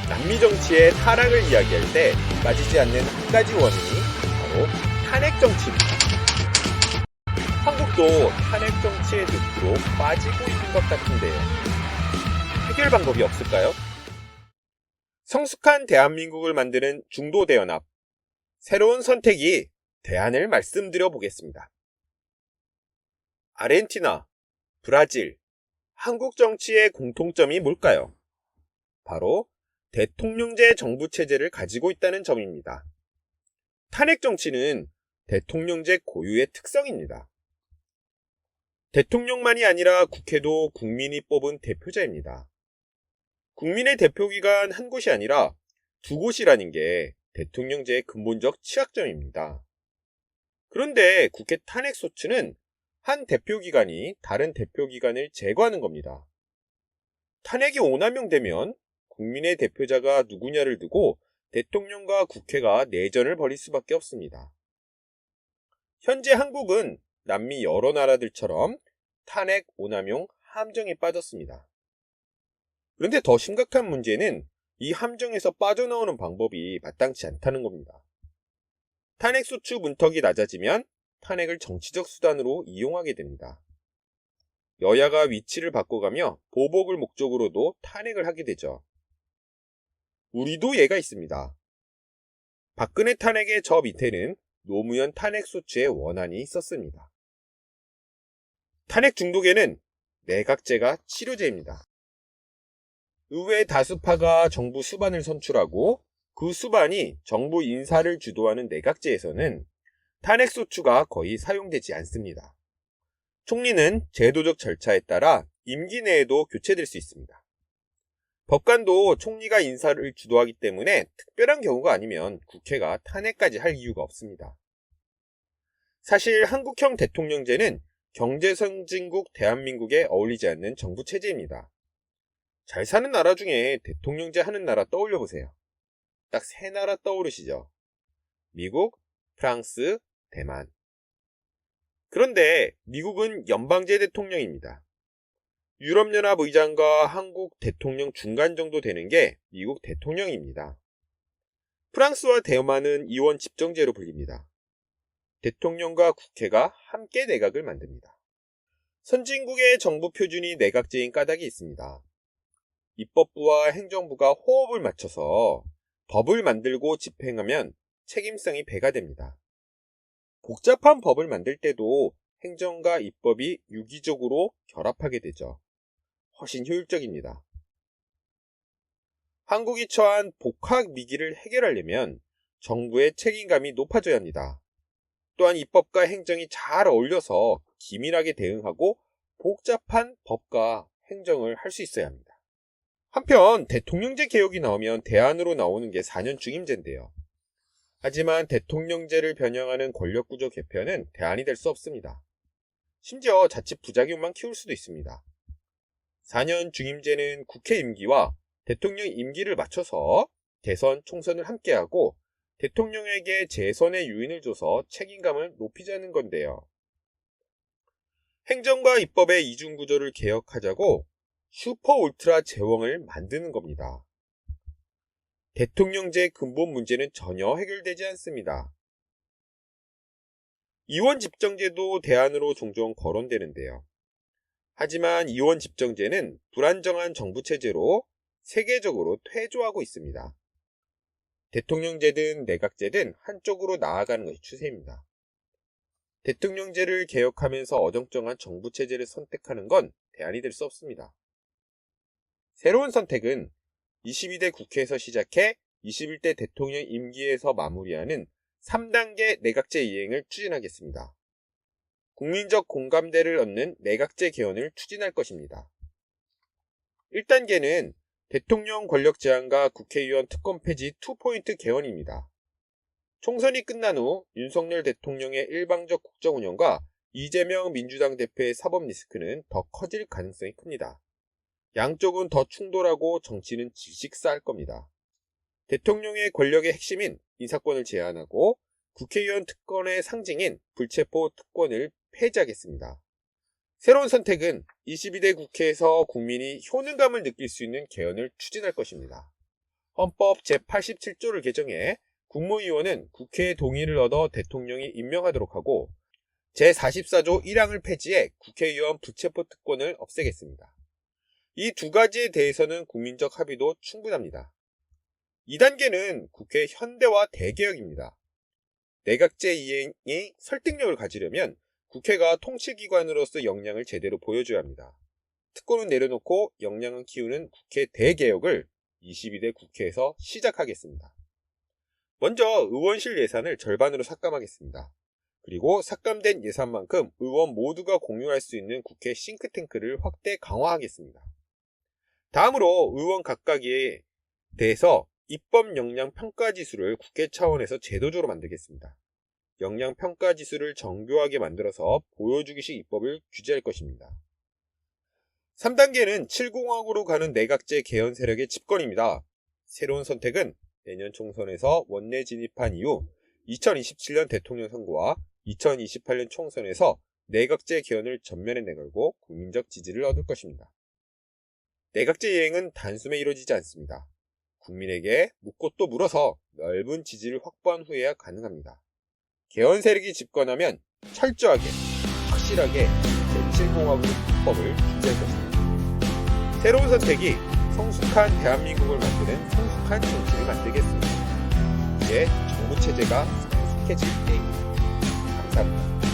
남미 정치의 타락을 이야기할 때 빠지지 않는 한 가지 원인이 바로 탄핵 정치입니다. 한국도 탄핵 정치의 늪으로 빠지고 있는 것 같은데요. 해결 방법이 없을까요? 성숙한 대한민국을 만드는 중도대연합, 새로운 선택이 대안을 말씀드려 보겠습니다. 아르헨티나, 브라질, 한국 정치의 공통점이 뭘까요? 바로 대통령제 정부 체제를 가지고 있다는 점입니다. 탄핵 정치는 대통령제 고유의 특성입니다. 대통령만이 아니라 국회도 국민이 뽑은 대표자입니다. 국민의 대표기관 한 곳이 아니라 두 곳이라는 게 대통령제의 근본적 취약점입니다. 그런데 국회 탄핵소추는 한 대표기관이 다른 대표기관을 제거하는 겁니다. 탄핵이 오남용되면 국민의 대표자가 누구냐를 두고 대통령과 국회가 내전을 벌일 수밖에 없습니다. 현재 한국은 남미 여러 나라들처럼 탄핵 오남용 함정에 빠졌습니다. 그런데 더 심각한 문제는 이 함정에서 빠져나오는 방법이 마땅치 않다는 겁니다. 탄핵소추 문턱이 낮아지면 탄핵을 정치적 수단으로 이용하게 됩니다. 여야가 위치를 바꿔가며 보복을 목적으로도 탄핵을 하게 되죠. 우리도 예가 있습니다. 박근혜 탄핵의 저 밑에는 노무현 탄핵소추의 원한이 있었습니다. 탄핵 중독에는 내각제가 치료제입니다. 의회 다수파가 정부 수반을 선출하고 그 수반이 정부 인사를 주도하는 내각제에서는 탄핵소추가 거의 사용되지 않습니다. 총리는 제도적 절차에 따라 임기 내에도 교체될 수 있습니다. 법관도 총리가 인사를 주도하기 때문에 특별한 경우가 아니면 국회가 탄핵까지 할 이유가 없습니다. 사실 한국형 대통령제는 경제선진국 대한민국에 어울리지 않는 정부체제입니다. 잘 사는 나라 중에 대통령제 하는 나라 떠올려 보세요. 딱 세 나라 떠오르시죠? 미국, 프랑스, 대만. 그런데 미국은 연방제 대통령입니다. 유럽연합 의장과 한국 대통령 중간 정도 되는 게 미국 대통령입니다. 프랑스와 대만은 이원 집정제로 불립니다. 대통령과 국회가 함께 내각을 만듭니다. 선진국의 정부 표준이 내각제인 까닭이 있습니다. 입법부와 행정부가 호흡을 맞춰서 법을 만들고 집행하면 책임성이 배가 됩니다. 복잡한 법을 만들 때도 행정과 입법이 유기적으로 결합하게 되죠. 훨씬 효율적입니다. 한국이 처한 복합 위기를 해결하려면 정부의 책임감이 높아져야 합니다. 또한 입법과 행정이 잘 어울려서 기민하게 대응하고 복잡한 법과 행정을 할 수 있어야 합니다. 한편 대통령제 개혁이 나오면 대안으로 나오는 게 4년 중임제인데요. 하지만 대통령제를 변형하는 권력구조 개편은 대안이 될 수 없습니다. 심지어 자칫 부작용만 키울 수도 있습니다. 4년 중임제는 국회 임기와 대통령 임기를 맞춰서 대선, 총선을 함께하고 대통령에게 재선의 유인을 줘서 책임감을 높이자는 건데요. 행정과 입법의 이중구조를 개혁하자고 슈퍼 울트라 제왕을 만드는 겁니다. 대통령제의 근본 문제는 전혀 해결되지 않습니다. 이원 집정제도 대안으로 종종 거론되는데요. 하지만 이원 집정제는 불안정한 정부체제로 세계적으로 퇴조하고 있습니다. 대통령제든 내각제든 한쪽으로 나아가는 것이 추세입니다. 대통령제를 개혁하면서 어정쩡한 정부체제를 선택하는 건 대안이 될 수 없습니다. 새로운 선택은 22대 국회에서 시작해 21대 대통령 임기에서 마무리하는 3단계 내각제 이행을 추진하겠습니다. 국민적 공감대를 얻는 내각제 개헌을 추진할 것입니다. 1단계는 대통령 권력 제한과 국회의원 특권 폐지 2포인트 개헌입니다. 총선이 끝난 후 윤석열 대통령의 일방적 국정 운영과 이재명 민주당 대표의 사법 리스크는 더 커질 가능성이 큽니다. 양쪽은 더 충돌하고 정치는 질식사할 겁니다. 대통령의 권력의 핵심인 인사권을 제한하고 국회의원 특권의 상징인 불체포 특권을 폐지하겠습니다. 새로운 선택은 22대 국회에서 국민이 효능감을 느낄 수 있는 개헌을 추진할 것입니다. 헌법 제87조를 개정해 국무위원은 국회의 동의를 얻어 대통령이 임명하도록 하고 제44조 1항을 폐지해 국회의원 불체포 특권을 없애겠습니다. 이 두 가지에 대해서는 국민적 합의도 충분합니다. 2단계는 국회 현대화 대개혁입니다. 내각제 이행이 설득력을 가지려면 국회가 통치기관으로서 역량을 제대로 보여줘야 합니다. 특권은 내려놓고 역량을 키우는 국회 대개혁을 22대 국회에서 시작하겠습니다. 먼저 의원실 예산을 절반으로 삭감하겠습니다. 그리고 삭감된 예산만큼 의원 모두가 공유할 수 있는 국회 싱크탱크를 확대 강화하겠습니다. 다음으로 의원 각각에 대해서 입법 역량 평가 지수를 국회 차원에서 제도적으로 만들겠습니다. 역량 평가 지수를 정교하게 만들어서 보여주기식 입법을 규제할 것입니다. 3단계는 7공화국으로 가는 내각제 개헌 세력의 집권입니다. 새로운 선택은 내년 총선에서 원내 진입한 이후 2027년 대통령 선거와 2028년 총선에서 내각제 개헌을 전면에 내걸고 국민적 지지를 얻을 것입니다. 내각제 이행은 단숨에 이루어지지 않습니다. 국민에게 묻고 또 물어서 넓은 지지를 확보한 후에야 가능합니다. 개헌 세력이 집권하면 철저하게, 확실하게 제7공화국 입법을 규제할 것입니다. 새로운 선택이 성숙한 대한민국을 만드는 성숙한 정치를 만들겠습니다. 이제 정부 체제가 성숙해질 때입니다. 감사합니다.